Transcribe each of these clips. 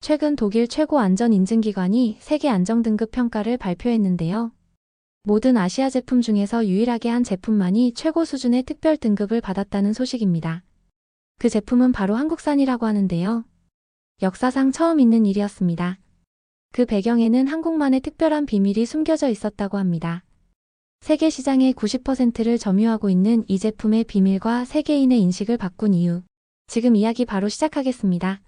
최근 독일 최고 안전인증기관이 세계 안전등급 평가를 발표했는데요. 모든 아시아 제품 중에서 유일하게 한 제품만이 최고 수준의 특별 등급을 받았다는 소식입니다. 그 제품은 바로 한국산이라고 하는데요. 역사상 처음 있는 일이었습니다. 그 배경에는 한국만의 특별한 비밀이 숨겨져 있었다고 합니다. 세계 시장의 90%를 점유하고 있는 이 제품의 비밀과 세계인의 인식을 바꾼 이유. 지금 이야기 바로 시작하겠습니다.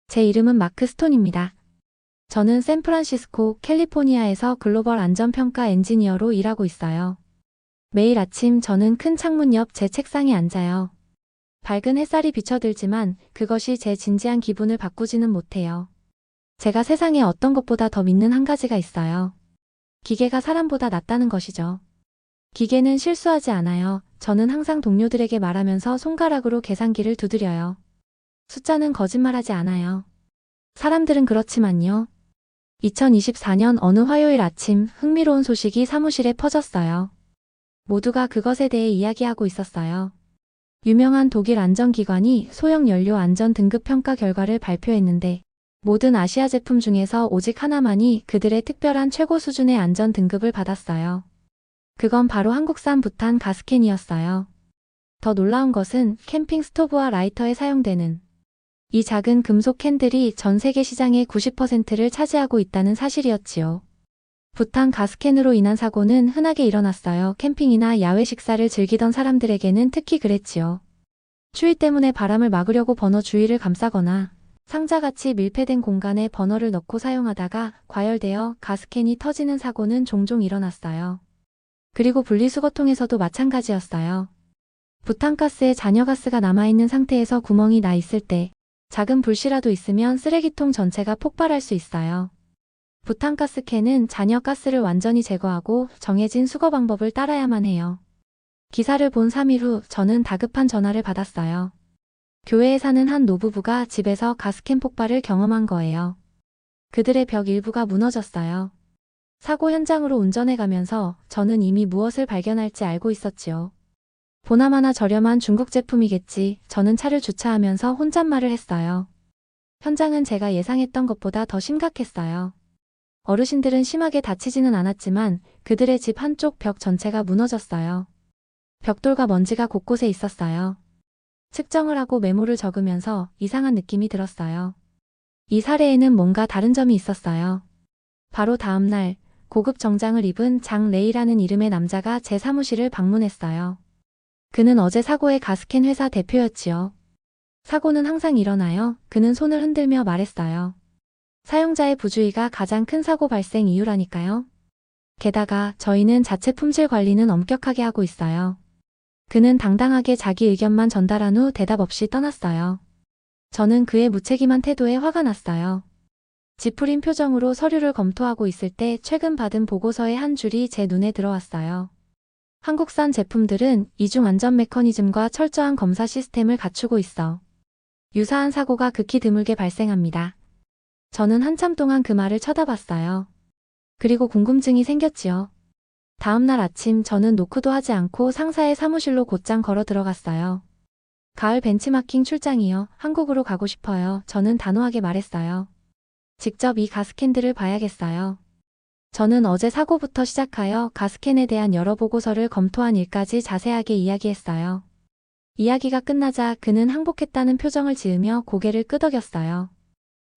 제 이름은 마크 스톤입니다. 저는 샌프란시스코, 캘리포니아에서 글로벌 안전평가 엔지니어로 일하고 있어요. 매일 아침 저는 큰 창문 옆 제 책상에 앉아요. 밝은 햇살이 비쳐들지만 그것이 제 진지한 기분을 바꾸지는 못해요. 제가 세상에 어떤 것보다 더 믿는 한 가지가 있어요. 기계가 사람보다 낫다는 것이죠. 기계는 실수하지 않아요. 저는 항상 동료들에게 말하면서 손가락으로 계산기를 두드려요. 숫자는 거짓말하지 않아요. 사람들은 그렇지만요. 2024년 어느 화요일 아침 흥미로운 소식이 사무실에 퍼졌어요. 모두가 그것에 대해 이야기하고 있었어요. 유명한 독일 안전기관이 소형 연료 안전 등급 평가 결과를 발표했는데 모든 아시아 제품 중에서 오직 하나만이 그들의 특별한 최고 수준의 안전 등급을 받았어요. 그건 바로 한국산 부탄 가스캔이었어요. 더 놀라운 것은 캠핑 스토브와 라이터에 사용되는 이 작은 금속 캔들이 전 세계 시장의 90%를 차지하고 있다는 사실이었지요. 부탄 가스캔으로 인한 사고는 흔하게 일어났어요. 캠핑이나 야외 식사를 즐기던 사람들에게는 특히 그랬지요. 추위 때문에 바람을 막으려고 버너 주위를 감싸거나 상자같이 밀폐된 공간에 버너를 넣고 사용하다가 과열되어 가스캔이 터지는 사고는 종종 일어났어요. 그리고 분리수거통에서도 마찬가지였어요. 부탄가스에 잔여가스가 남아있는 상태에서 구멍이 나 있을 때 작은 불씨라도 있으면 쓰레기통 전체가 폭발할 수 있어요. 부탄가스 캔은 잔여가스를 완전히 제거하고 정해진 수거 방법을 따라야만 해요. 기사를 본 3일 후 저는 다급한 전화를 받았어요. 교회에 사는 한 노부부가 집에서 가스캔 폭발을 경험한 거예요. 그들의 벽 일부가 무너졌어요. 사고 현장으로 운전해 가면서 저는 이미 무엇을 발견할지 알고 있었지요. 보나마나 저렴한 중국 제품이겠지. 저는 차를 주차하면서 혼잣말을 했어요. 현장은 제가 예상했던 것보다 더 심각했어요. 어르신들은 심하게 다치지는 않았지만 그들의 집 한쪽 벽 전체가 무너졌어요. 벽돌과 먼지가 곳곳에 있었어요. 측정을 하고 메모를 적으면서 이상한 느낌이 들었어요. 이 사례에는 뭔가 다른 점이 있었어요. 바로 다음 날 고급 정장을 입은 장 레이라는 이름의 남자가 제 사무실을 방문했어요. 그는 어제 사고의 가스캔 회사 대표였지요. 사고는 항상 일어나요. 그는 손을 흔들며 말했어요. 사용자의 부주의가 가장 큰 사고 발생 이유라니까요. 게다가 저희는 자체 품질 관리는 엄격하게 하고 있어요. 그는 당당하게 자기 의견만 전달한 후 대답 없이 떠났어요. 저는 그의 무책임한 태도에 화가 났어요. 지푸린 표정으로 서류를 검토하고 있을 때 최근 받은 보고서의 한 줄이 제 눈에 들어왔어요. 한국산 제품들은 이중 안전 메커니즘과 철저한 검사 시스템을 갖추고 있어 유사한 사고가 극히 드물게 발생합니다. 저는 한참 동안 그 말을 쳐다봤어요. 그리고 궁금증이 생겼지요. 다음 날 아침 저는 노크도 하지 않고 상사의 사무실로 곧장 걸어 들어갔어요. 가을 벤치마킹 출장이요. 한국으로 가고 싶어요. 저는 단호하게 말했어요. 직접 이 가스캔들을 봐야겠어요. 저는 어제 사고부터 시작하여 가스캔에 대한 여러 보고서를 검토한 일까지 자세하게 이야기했어요. 이야기가 끝나자 그는 항복했다는 표정을 지으며 고개를 끄덕였어요.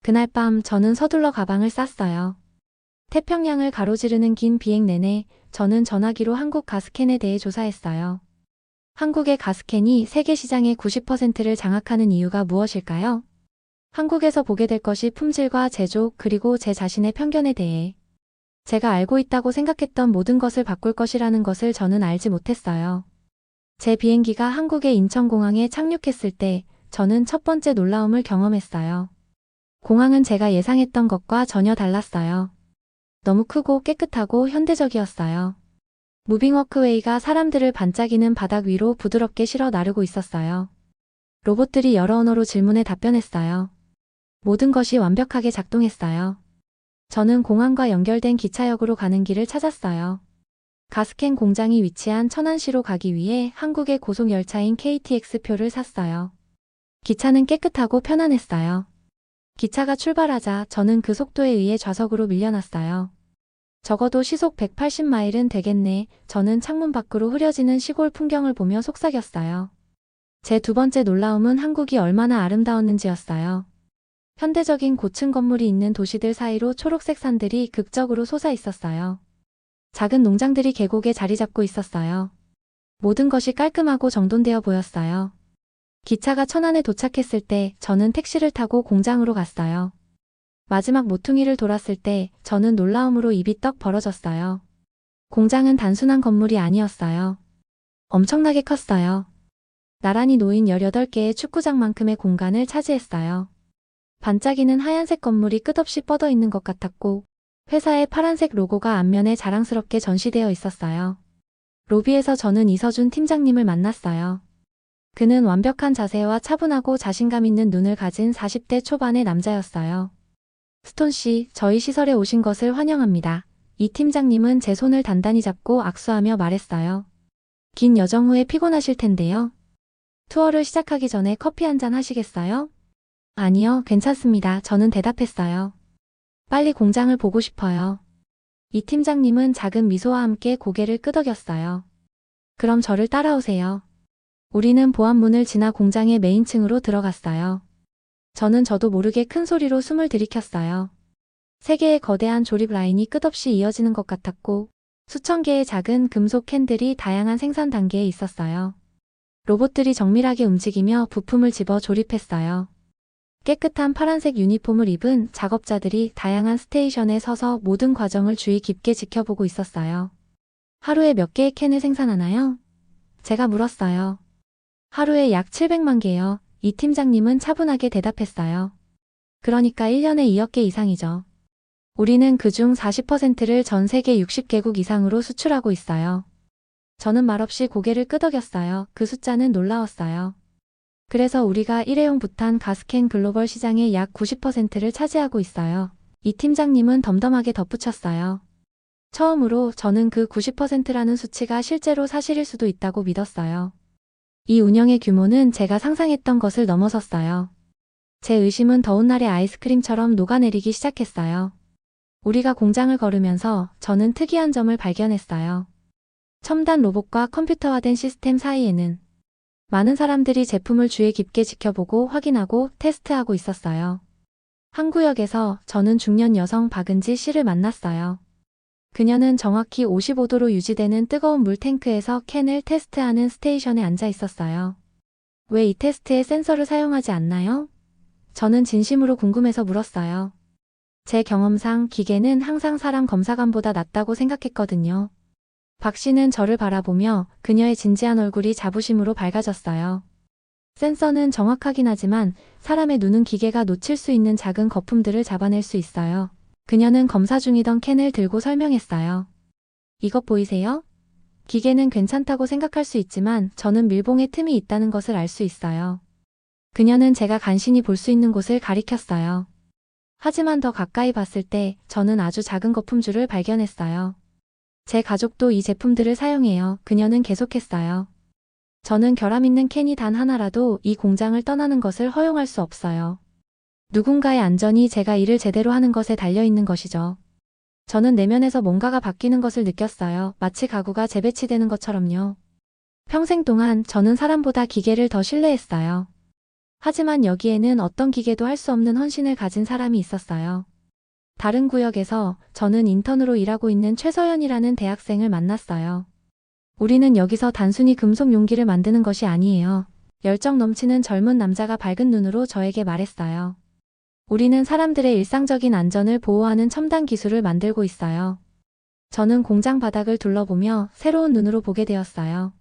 그날 밤 저는 서둘러 가방을 쌌어요. 태평양을 가로지르는 긴 비행 내내 저는 전화기로 한국 가스캔에 대해 조사했어요. 한국의 가스캔이 세계 시장의 90%를 장악하는 이유가 무엇일까요? 한국에서 보게 될 것이 품질과 제조 그리고 제 자신의 편견에 대해 제가 알고 있다고 생각했던 모든 것을 바꿀 것이라는 것을 저는 알지 못했어요. 제 비행기가 한국의 인천공항에 착륙했을 때 저는 첫 번째 놀라움을 경험했어요. 공항은 제가 예상했던 것과 전혀 달랐어요. 너무 크고 깨끗하고 현대적이었어요. 무빙워크웨이가 사람들을 반짝이는 바닥 위로 부드럽게 실어 나르고 있었어요. 로봇들이 여러 언어로 질문에 답변했어요. 모든 것이 완벽하게 작동했어요. 저는 공항과 연결된 기차역으로 가는 길을 찾았어요. 가스캔 공장이 위치한 천안시로 가기 위해 한국의 고속열차인 KTX표를 샀어요. 기차는 깨끗하고 편안했어요. 기차가 출발하자 저는 그 속도에 의해 좌석으로 밀려났어요. 적어도 시속 180마일은 되겠네. 저는 창문 밖으로 흐려지는 시골 풍경을 보며 속삭였어요. 제 두 번째 놀라움은 한국이 얼마나 아름다웠는지였어요. 현대적인 고층 건물이 있는 도시들 사이로 초록색 산들이 극적으로 솟아 있었어요. 작은 농장들이 계곡에 자리 잡고 있었어요. 모든 것이 깔끔하고 정돈되어 보였어요. 기차가 천안에 도착했을 때 저는 택시를 타고 공장으로 갔어요. 마지막 모퉁이를 돌았을 때 저는 놀라움으로 입이 떡 벌어졌어요. 공장은 단순한 건물이 아니었어요. 엄청나게 컸어요. 나란히 놓인 18개의 축구장만큼의 공간을 차지했어요. 반짝이는 하얀색 건물이 끝없이 뻗어 있는 것 같았고 회사의 파란색 로고가 앞면에 자랑스럽게 전시되어 있었어요. 로비에서 저는 이서준 팀장님을 만났어요. 그는 완벽한 자세와 차분하고 자신감 있는 눈을 가진 40대 초반의 남자였어요. 스톤 씨, 저희 시설에 오신 것을 환영합니다. 이 팀장님은 제 손을 단단히 잡고 악수하며 말했어요. 긴 여정 후에 피곤하실 텐데요. 투어를 시작하기 전에 커피 한잔 하시겠어요? 아니요, 괜찮습니다. 저는 대답했어요. 빨리 공장을 보고 싶어요. 이 팀장님은 작은 미소와 함께 고개를 끄덕였어요. 그럼 저를 따라오세요. 우리는 보안문을 지나 공장의 메인층으로 들어갔어요. 저도 모르게 큰 소리로 숨을 들이켰어요. 세 개의 거대한 조립 라인이 끝없이 이어지는 것 같았고 수천 개의 작은 금속 캔들이 다양한 생산 단계에 있었어요. 로봇들이 정밀하게 움직이며 부품을 집어 조립했어요. 깨끗한 파란색 유니폼을 입은 작업자들이 다양한 스테이션에 서서 모든 과정을 주의 깊게 지켜보고 있었어요. 하루에 몇 개의 캔을 생산하나요? 제가 물었어요. 하루에 약 700만 개요. 이 팀장님은 차분하게 대답했어요. 그러니까 1년에 2억 개 이상이죠. 우리는 그중 40%를 전 세계 60개국 이상으로 수출하고 있어요. 저는 말없이 고개를 끄덕였어요. 그 숫자는 놀라웠어요. 그래서 우리가 일회용 부탄 가스캔 글로벌 시장의 약 90%를 차지하고 있어요. 이 팀장님은 덤덤하게 덧붙였어요. 처음으로 저는 그 90%라는 수치가 실제로 사실일 수도 있다고 믿었어요. 이 운영의 규모는 제가 상상했던 것을 넘어섰어요. 제 의심은 더운 날의 아이스크림처럼 녹아내리기 시작했어요. 우리가 공장을 걸으면서 저는 특이한 점을 발견했어요. 첨단 로봇과 컴퓨터화된 시스템 사이에는 많은 사람들이 제품을 주의 깊게 지켜보고 확인하고 테스트하고 있었어요. 한 구역에서 저는 중년 여성 박은지 씨를 만났어요. 그녀는 정확히 55도로 유지되는 뜨거운 물 탱크에서 캔을 테스트하는 스테이션에 앉아 있었어요. 왜 이 테스트에 센서를 사용하지 않나요? 저는 진심으로 궁금해서 물었어요. 제 경험상 기계는 항상 사람 검사관보다 낫다고 생각했거든요. 박 씨는 저를 바라보며 그녀의 진지한 얼굴이 자부심으로 밝아졌어요. 센서는 정확하긴 하지만 사람의 눈은 기계가 놓칠 수 있는 작은 거품들을 잡아낼 수 있어요. 그녀는 검사 중이던 캔을 들고 설명했어요. 이것 보이세요? 기계는 괜찮다고 생각할 수 있지만 저는 밀봉의 틈이 있다는 것을 알 수 있어요. 그녀는 제가 간신히 볼 수 있는 곳을 가리켰어요. 하지만 더 가까이 봤을 때 저는 아주 작은 거품줄을 발견했어요. 제 가족도 이 제품들을 사용해요. 그녀는 계속했어요. 저는 결함 있는 캔이 단 하나라도 이 공장을 떠나는 것을 허용할 수 없어요. 누군가의 안전이 제가 일을 제대로 하는 것에 달려있는 것이죠. 저는 내면에서 뭔가가 바뀌는 것을 느꼈어요. 마치 가구가 재배치되는 것처럼요. 평생 동안 저는 사람보다 기계를 더 신뢰했어요. 하지만 여기에는 어떤 기계도 할 수 없는 헌신을 가진 사람이 있었어요. 다른 구역에서 저는 인턴으로 일하고 있는 최서연이라는 대학생을 만났어요. 우리는 여기서 단순히 금속 용기를 만드는 것이 아니에요. 열정 넘치는 젊은 남자가 밝은 눈으로 저에게 말했어요. 우리는 사람들의 일상적인 안전을 보호하는 첨단 기술을 만들고 있어요. 저는 공장 바닥을 둘러보며 새로운 눈으로 보게 되었어요.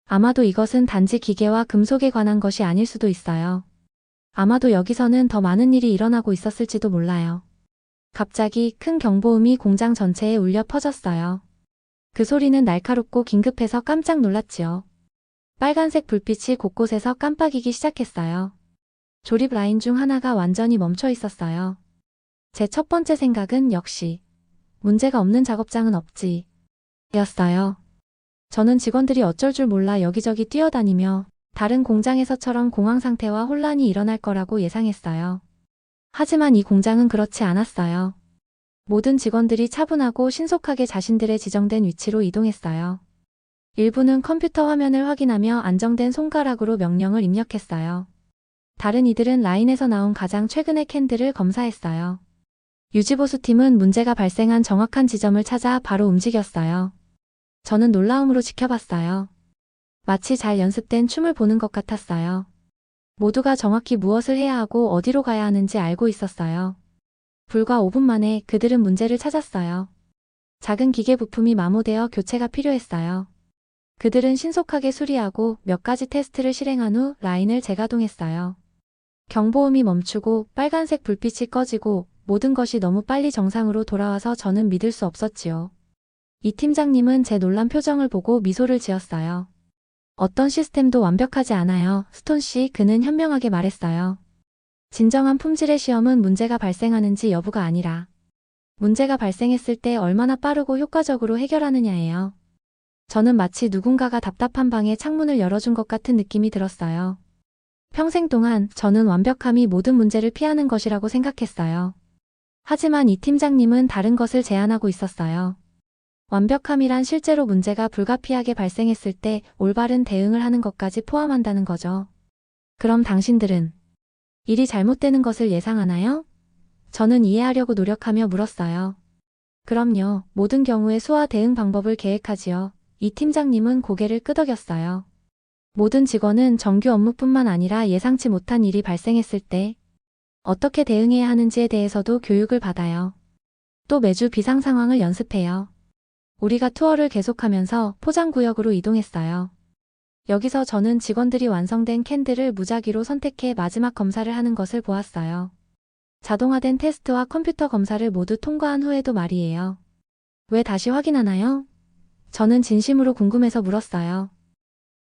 아마도 이것은 단지 기계와 금속에 관한 것이 아닐 수도 있어요. 아마도 여기서는 더 많은 일이 일어나고 있었을지도 몰라요. 갑자기 큰 경보음이 공장 전체에 울려 퍼졌어요. 그 소리는 날카롭고 긴급해서 깜짝 놀랐지요. 빨간색 불빛이 곳곳에서 깜빡이기 시작했어요. 조립 라인 중 하나가 완전히 멈춰 있었어요. 제 첫 번째 생각은 역시 문제가 없는 작업장은 없지 였어요. 저는 직원들이 어쩔 줄 몰라 여기저기 뛰어다니며 다른 공장에서처럼 공황 상태와 혼란이 일어날 거라고 예상했어요. 하지만 이 공장은 그렇지 않았어요. 모든 직원들이 차분하고 신속하게 자신들의 지정된 위치로 이동했어요. 일부는 컴퓨터 화면을 확인하며 안정된 손가락으로 명령을 입력했어요. 다른 이들은 라인에서 나온 가장 최근의 캔들을 검사했어요. 유지보수팀은 문제가 발생한 정확한 지점을 찾아 바로 움직였어요. 저는 놀라움으로 지켜봤어요. 마치 잘 연습된 춤을 보는 것 같았어요. 모두가 정확히 무엇을 해야 하고 어디로 가야 하는지 알고 있었어요. 불과 5분 만에 그들은 문제를 찾았어요. 작은 기계 부품이 마모되어 교체가 필요했어요. 그들은 신속하게 수리하고 몇 가지 테스트를 실행한 후 라인을 재가동했어요. 경보음이 멈추고 빨간색 불빛이 꺼지고 모든 것이 너무 빨리 정상으로 돌아와서 저는 믿을 수 없었지요. 이 팀장님은 제 놀란 표정을 보고 미소를 지었어요. 어떤 시스템도 완벽하지 않아요, 스톤 씨, 그는 현명하게 말했어요. 진정한 품질의 시험은 문제가 발생하는지 여부가 아니라 문제가 발생했을 때 얼마나 빠르고 효과적으로 해결하느냐예요. 저는 마치 누군가가 답답한 방에 창문을 열어준 것 같은 느낌이 들었어요. 평생 동안 저는 완벽함이 모든 문제를 피하는 것이라고 생각했어요. 하지만 이 팀장님은 다른 것을 제안하고 있었어요. 완벽함이란 실제로 문제가 불가피하게 발생했을 때 올바른 대응을 하는 것까지 포함한다는 거죠. 그럼 당신들은 일이 잘못되는 것을 예상하나요? 저는 이해하려고 노력하며 물었어요. 그럼요, 모든 경우의 수화 대응 방법을 계획하지요. 이 팀장님은 고개를 끄덕였어요. 모든 직원은 정규 업무뿐만 아니라 예상치 못한 일이 발생했을 때 어떻게 대응해야 하는지에 대해서도 교육을 받아요. 또 매주 비상 상황을 연습해요. 우리가 투어를 계속하면서 포장구역으로 이동했어요. 여기서 저는 직원들이 완성된 캔들을 무작위로 선택해 마지막 검사를 하는 것을 보았어요. 자동화된 테스트와 컴퓨터 검사를 모두 통과한 후에도 말이에요. 왜 다시 확인하나요? 저는 진심으로 궁금해서 물었어요.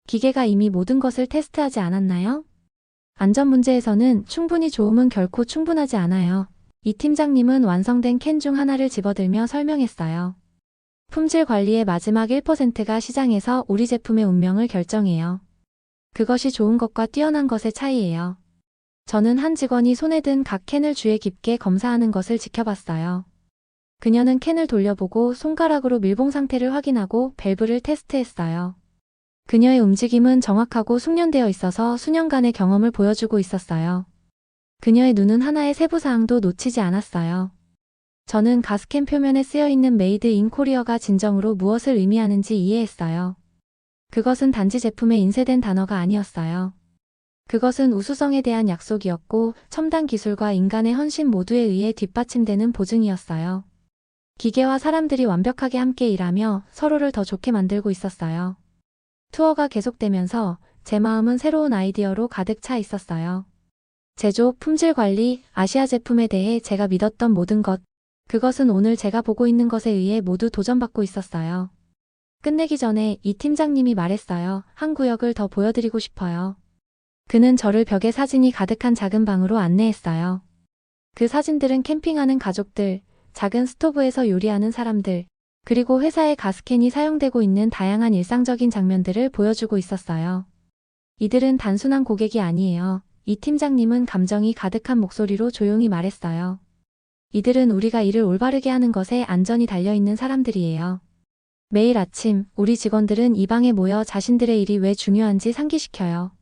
기계가 이미 모든 것을 테스트하지 않았나요? 안전 문제에서는 충분히 좋음은 결코 충분하지 않아요. 이 팀장님은 완성된 캔 중 하나를 집어들며 설명했어요. 품질 관리의 마지막 1%가 시장에서 우리 제품의 운명을 결정해요. 그것이 좋은 것과 뛰어난 것의 차이예요. 저는 한 직원이 손에 든 각 캔을 주의 깊게 검사하는 것을 지켜봤어요. 그녀는 캔을 돌려보고 손가락으로 밀봉 상태를 확인하고 밸브를 테스트했어요. 그녀의 움직임은 정확하고 숙련되어 있어서 수년간의 경험을 보여주고 있었어요. 그녀의 눈은 하나의 세부 사항도 놓치지 않았어요. 저는 가스캔 표면에 쓰여있는 메이드 인 코리어가 진정으로 무엇을 의미하는지 이해했어요. 그것은 단지 제품에 인쇄된 단어가 아니었어요. 그것은 우수성에 대한 약속이었고 첨단 기술과 인간의 헌신 모두에 의해 뒷받침되는 보증이었어요. 기계와 사람들이 완벽하게 함께 일하며 서로를 더 좋게 만들고 있었어요. 투어가 계속되면서 제 마음은 새로운 아이디어로 가득 차 있었어요. 제조, 품질 관리, 아시아 제품에 대해 제가 믿었던 모든 것, 그것은 오늘 제가 보고 있는 것에 의해 모두 도전받고 있었어요. 끝내기 전에 이 팀장님이 말했어요. 한 구역을 더 보여드리고 싶어요. 그는 저를 벽에 사진이 가득한 작은 방으로 안내했어요. 그 사진들은 캠핑하는 가족들, 작은 스토브에서 요리하는 사람들, 그리고 회사의 가스캔이 사용되고 있는 다양한 일상적인 장면들을 보여주고 있었어요. 이들은 단순한 고객이 아니에요. 이 팀장님은 감정이 가득한 목소리로 조용히 말했어요. 이들은 우리가 일을 올바르게 하는 것에 안전이 달려있는 사람들이에요. 매일 아침 우리 직원들은 이 방에 모여 자신들의 일이 왜 중요한지 상기시켜요.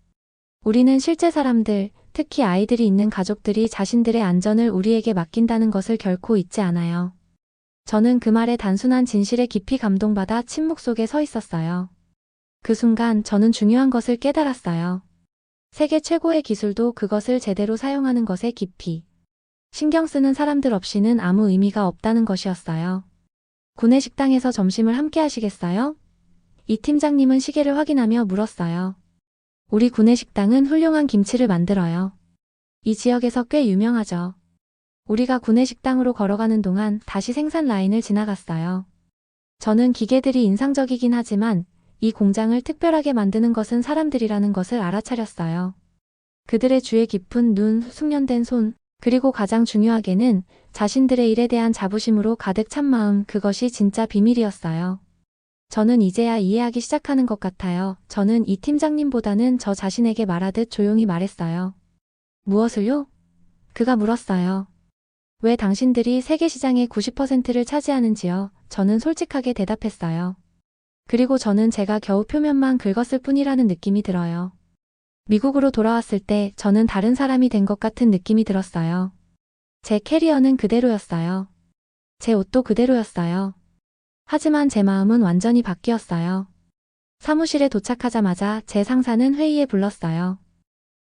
우리는 실제 사람들, 특히 아이들이 있는 가족들이 자신들의 안전을 우리에게 맡긴다는 것을 결코 잊지 않아요. 저는 그 말의 단순한 진실에 깊이 감동받아 침묵 속에 서 있었어요. 그 순간 저는 중요한 것을 깨달았어요. 세계 최고의 기술도 그것을 제대로 사용하는 것에 깊이 신경 쓰는 사람들 없이는 아무 의미가 없다는 것이었어요. 구내 식당에서 점심을 함께 하시겠어요? 이 팀장님은 시계를 확인하며 물었어요. 우리 구내 식당은 훌륭한 김치를 만들어요. 이 지역에서 꽤 유명하죠. 우리가 구내 식당으로 걸어가는 동안 다시 생산 라인을 지나갔어요. 저는 기계들이 인상적이긴 하지만 이 공장을 특별하게 만드는 것은 사람들이라는 것을 알아차렸어요. 그들의 주의 깊은 눈, 숙련된 손, 그리고 가장 중요하게는 자신들의 일에 대한 자부심으로 가득 찬 마음, 그것이 진짜 비밀이었어요. 저는 이제야 이해하기 시작하는 것 같아요. 저는 이 팀장님보다는 저 자신에게 말하듯 조용히 말했어요. 무엇을요? 그가 물었어요. 왜 당신들이 세계 시장의 90%를 차지하는지요? 저는 솔직하게 대답했어요. 그리고 저는 제가 겨우 표면만 긁었을 뿐이라는 느낌이 들어요. 미국으로 돌아왔을 때 저는 다른 사람이 된 것 같은 느낌이 들었어요. 제 캐리어는 그대로였어요. 제 옷도 그대로였어요. 하지만 제 마음은 완전히 바뀌었어요. 사무실에 도착하자마자 제 상사는 회의에 불렀어요.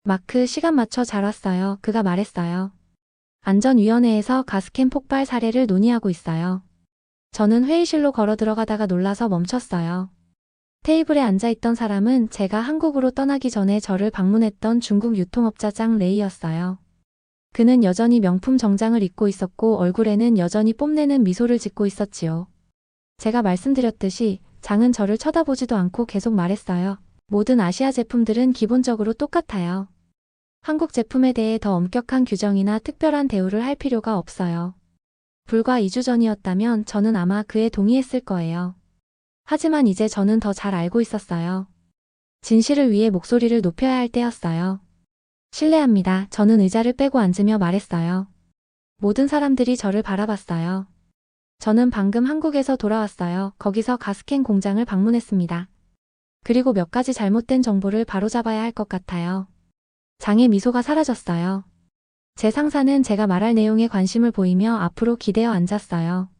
마크, 시간 맞춰 잘 왔어요. 그가 말했어요. 안전위원회에서 가스캔 폭발 사례를 논의하고 있어요. 저는 회의실로 걸어 들어가다가 놀라서 멈췄어요. 테이블에 앉아있던 사람은 제가 한국으로 떠나기 전에 저를 방문했던 중국 유통업자 장 레이였어요. 그는 여전히 명품 정장을 입고 있었고 얼굴에는 여전히 뽐내는 미소를 짓고 있었지요. 제가 말씀드렸듯이 장은 저를 쳐다보지도 않고 계속 말했어요. 모든 아시아 제품들은 기본적으로 똑같아요. 한국 제품에 대해 더 엄격한 규정이나 특별한 대우를 할 필요가 없어요. 불과 2주 전이었다면 저는 아마 그에 동의했을 거예요. 하지만 이제 저는 더 잘 알고 있었어요. 진실을 위해 목소리를 높여야 할 때였어요. 실례합니다. 저는 의자를 빼고 앉으며 말했어요. 모든 사람들이 저를 바라봤어요. 저는 방금 한국에서 돌아왔어요. 거기서 가스캔 공장을 방문했습니다. 그리고 몇 가지 잘못된 정보를 바로잡아야 할 것 같아요. 장의 미소가 사라졌어요. 제 상사는 제가 말할 내용에 관심을 보이며 앞으로 기대어 앉았어요.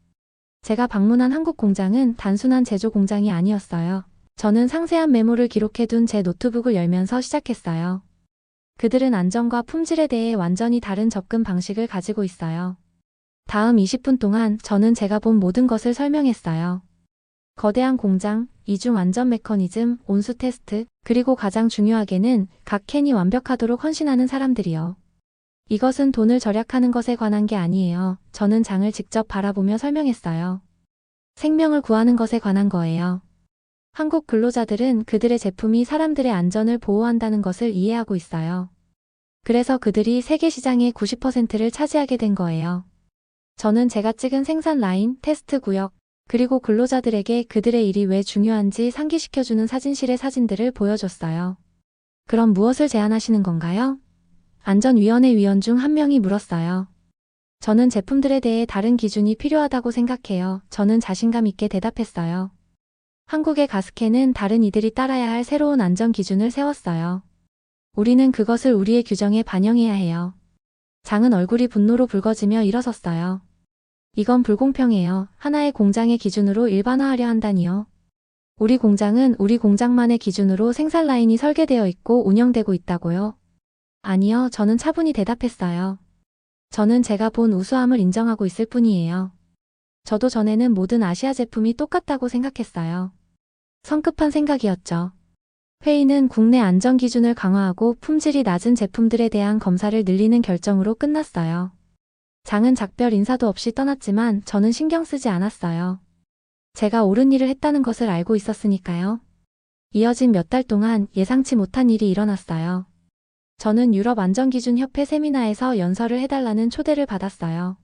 제가 방문한 한국 공장은 단순한 제조 공장이 아니었어요. 저는 상세한 메모를 기록해둔 제 노트북을 열면서 시작했어요. 그들은 안전과 품질에 대해 완전히 다른 접근 방식을 가지고 있어요. 다음 20분 동안 저는 제가 본 모든 것을 설명했어요. 거대한 공장, 이중 안전 메커니즘, 온수 테스트, 그리고 가장 중요하게는 각 캔이 완벽하도록 헌신하는 사람들이요. 이것은 돈을 절약하는 것에 관한 게 아니에요. 저는 장을 직접 바라보며 설명했어요. 생명을 구하는 것에 관한 거예요. 한국 근로자들은 그들의 제품이 사람들의 안전을 보호한다는 것을 이해하고 있어요. 그래서 그들이 세계 시장의 90%를 차지하게 된 거예요. 저는 제가 찍은 생산 라인, 테스트 구역, 그리고 근로자들에게 그들의 일이 왜 중요한지 상기시켜주는 사진실의 사진들을 보여줬어요. 그럼 무엇을 제안하시는 건가요? 안전위원회 위원 중 한 명이 물었어요. 저는 제품들에 대해 다른 기준이 필요하다고 생각해요. 저는 자신감 있게 대답했어요. 한국의 가스캔은 다른 이들이 따라야 할 새로운 안전 기준을 세웠어요. 우리는 그것을 우리의 규정에 반영해야 해요. 장은 얼굴이 분노로 붉어지며 일어섰어요. 이건 불공평해요. 하나의 공장의 기준으로 일반화하려 한다니요. 우리 공장은 우리 공장만의 기준으로 생산 라인이 설계되어 있고 운영되고 있다고요. 아니요, 저는 차분히 대답했어요. 저는 제가 본 우수함을 인정하고 있을 뿐이에요. 저도 전에는 모든 아시아 제품이 똑같다고 생각했어요. 성급한 생각이었죠. 회의는 국내 안전 기준을 강화하고 품질이 낮은 제품들에 대한 검사를 늘리는 결정으로 끝났어요. 장은 작별 인사도 없이 떠났지만 저는 신경 쓰지 않았어요. 제가 옳은 일을 했다는 것을 알고 있었으니까요. 이어진 몇 달 동안 예상치 못한 일이 일어났어요. 저는 유럽 안전기준협회 세미나에서 연설을 해달라는 초대를 받았어요.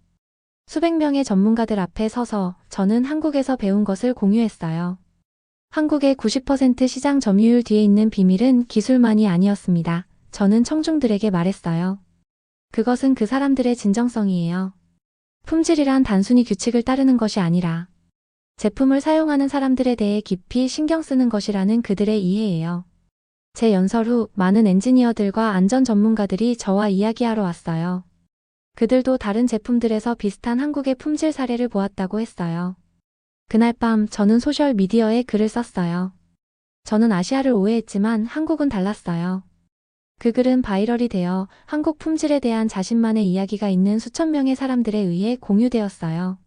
수백 명의 전문가들 앞에 서서 저는 한국에서 배운 것을 공유했어요. 한국의 90% 시장 점유율 뒤에 있는 비밀은 기술만이 아니었습니다. 저는 청중들에게 말했어요. 그것은 그 사람들의 진정성이에요. 품질이란 단순히 규칙을 따르는 것이 아니라 제품을 사용하는 사람들에 대해 깊이 신경 쓰는 것이라는 그들의 이해예요. 제 연설 후 많은 엔지니어들과 안전 전문가들이 저와 이야기하러 왔어요. 그들도 다른 제품들에서 비슷한 한국의 품질 사례를 보았다고 했어요. 그날 밤 저는 소셜 미디어에 글을 썼어요. 저는 아시아를 오해했지만 한국은 달랐어요. 그 글은 바이럴이 되어 한국 품질에 대한 자신만의 이야기가 있는 수천 명의 사람들에 의해 공유되었어요.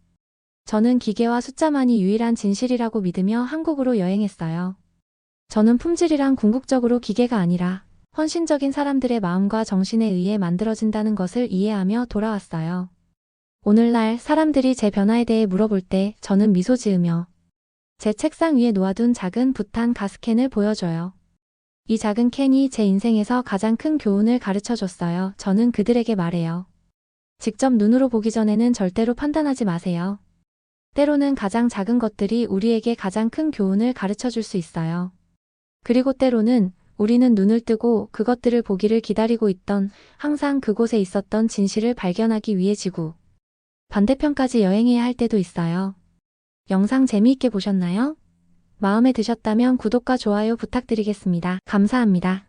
저는 기계와 숫자만이 유일한 진실이라고 믿으며 한국으로 여행했어요. 저는 품질이란 궁극적으로 기계가 아니라 헌신적인 사람들의 마음과 정신에 의해 만들어진다는 것을 이해하며 돌아왔어요. 오늘날 사람들이 제 변화에 대해 물어볼 때 저는 미소 지으며 제 책상 위에 놓아둔 작은 부탄 가스캔을 보여줘요. 이 작은 캔이 제 인생에서 가장 큰 교훈을 가르쳐줬어요. 저는 그들에게 말해요. 직접 눈으로 보기 전에는 절대로 판단하지 마세요. 때로는 가장 작은 것들이 우리에게 가장 큰 교훈을 가르쳐줄 수 있어요. 그리고 때로는 우리는 눈을 뜨고 그것들을 보기를 기다리고 있던 항상 그곳에 있었던 진실을 발견하기 위해 지구 반대편까지 여행해야 할 때도 있어요. 영상 재미있게 보셨나요? 마음에 드셨다면 구독과 좋아요 부탁드리겠습니다. 감사합니다.